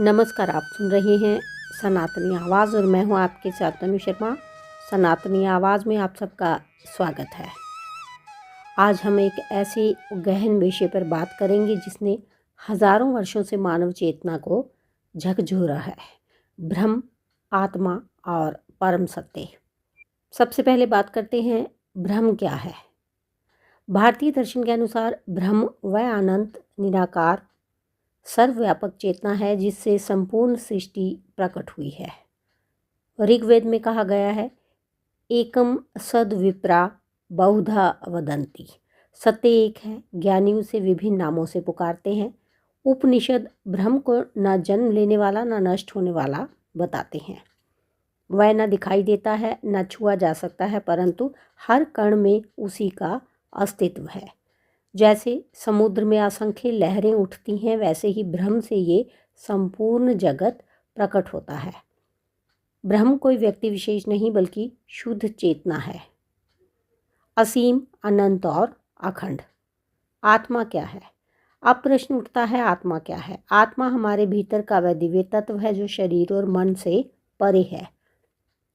नमस्कार, आप सुन रहे हैं सनातनी आवाज़ और मैं हूं आपके साथ तनु शर्मा। सनातनी आवाज़ में आप सबका स्वागत है। आज हम एक ऐसे गहन विषय पर बात करेंगे जिसने हजारों वर्षों से मानव चेतना को झकझोरा है। ब्रह्म, आत्मा और परम सत्य। सबसे पहले बात करते हैं ब्रह्म क्या है। भारतीय दर्शन के अनुसार ब्रह्म वह अनंत निराकार सर्वव्यापक चेतना है जिससे संपूर्ण सृष्टि प्रकट हुई है। ऋग्वेद में कहा गया है, एकम सद्विप्रा बहुधा वदंती। सत्य एक है, ज्ञानी उसे विभिन्न नामों से पुकारते हैं। उपनिषद ब्रह्म को न जन्म लेने वाला न नष्ट होने वाला बताते हैं। वह न दिखाई देता है न छुआ जा सकता है, परंतु हर कण में उसी का अस्तित्व है। जैसे समुद्र में असंख्य लहरें उठती हैं, वैसे ही ब्रह्म से ये संपूर्ण जगत प्रकट होता है। ब्रह्म कोई व्यक्ति विशेष नहीं बल्कि शुद्ध चेतना है, असीम, अनंत और अखंड। आत्मा क्या है? अब प्रश्न उठता है, आत्मा क्या है? आत्मा हमारे भीतर का वह दिव्य तत्व है जो शरीर और मन से परे है।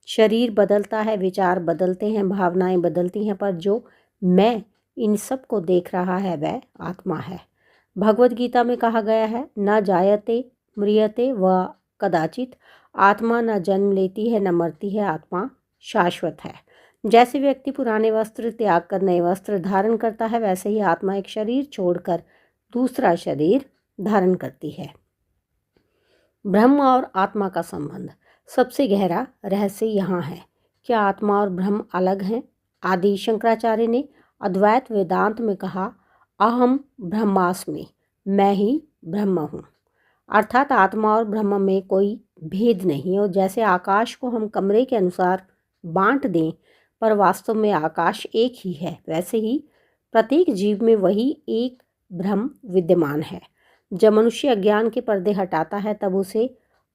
शरीर बदलता है, विचार बदलते हैं, भावनाएं बदलती हैं, पर जो मैं इन सब को देख रहा है वह आत्मा है। भगवद गीता में कहा गया है, न जायते म्रियते व कदाचित। आत्मा न जन्म लेती है न मरती है, आत्मा शाश्वत है। जैसे व्यक्ति पुराने वस्त्र त्याग कर नए वस्त्र धारण करता है, वैसे ही आत्मा एक शरीर छोड़कर दूसरा शरीर धारण करती है। ब्रह्म और आत्मा का संबंध। सबसे गहरा रहस्य यहाँ है। क्या आत्मा और ब्रह्म अलग हैं? आदि शंकराचार्य ने अद्वैत वेदांत में कहा, अहम ब्रह्मास्मि, मैं ही ब्रह्म हूँ। अर्थात आत्मा और ब्रह्म में कोई भेद नहीं। और जैसे आकाश को हम कमरे के अनुसार बांट दें पर वास्तव में आकाश एक ही है, वैसे ही प्रत्येक जीव में वही एक ब्रह्म विद्यमान है। जब मनुष्य अज्ञान के पर्दे हटाता है तब उसे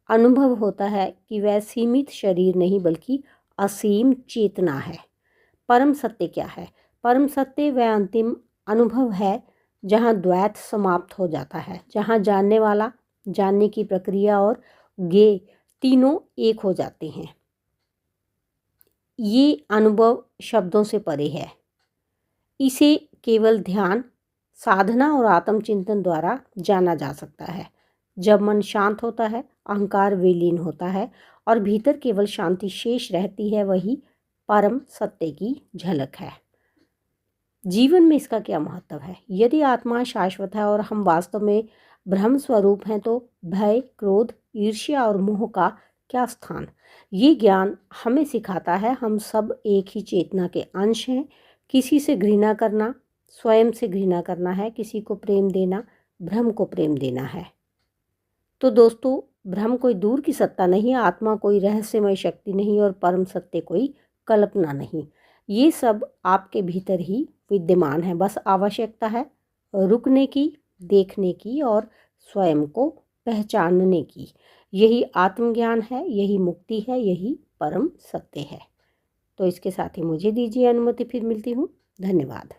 अनुभव होता है कि वह सीमित शरीर नहीं बल्कि असीम चेतना है। परम सत्य क्या है? परम सत्य वह अंतिम अनुभव है जहाँ द्वैत समाप्त हो जाता है, जहाँ जानने वाला, जानने की प्रक्रिया और ज्ञेय तीनों एक हो जाते हैं। ये अनुभव शब्दों से परे है। इसे केवल ध्यान, साधना और आत्मचिंतन द्वारा जाना जा सकता है। जब मन शांत होता है, अहंकार विलीन होता है और भीतर केवल शांति शेष रहती है, वही परम सत्य की झलक है। जीवन में इसका क्या महत्व है? यदि आत्मा शाश्वत है और हम वास्तव में ब्रह्म स्वरूप हैं, तो भय, क्रोध, ईर्ष्या और मोह का क्या स्थान? ये ज्ञान हमें सिखाता है हम सब एक ही चेतना के अंश हैं। किसी से घृणा करना स्वयं से घृणा करना है, किसी को प्रेम देना ब्रह्म को प्रेम देना है। तो दोस्तों, ब्रह्म कोई दूर की सत्ता नहीं, आत्मा कोई रहस्यमय शक्ति नहीं और परम सत्य कोई कल्पना नहीं। ये सब आपके भीतर ही विद्यमान है। बस आवश्यकता है रुकने की, देखने की और स्वयं को पहचानने की। यही आत्मज्ञान है, यही मुक्ति है, यही परम सत्य है। तो इसके साथ ही मुझे दीजिए अनुमति, फिर मिलती हूँ। धन्यवाद।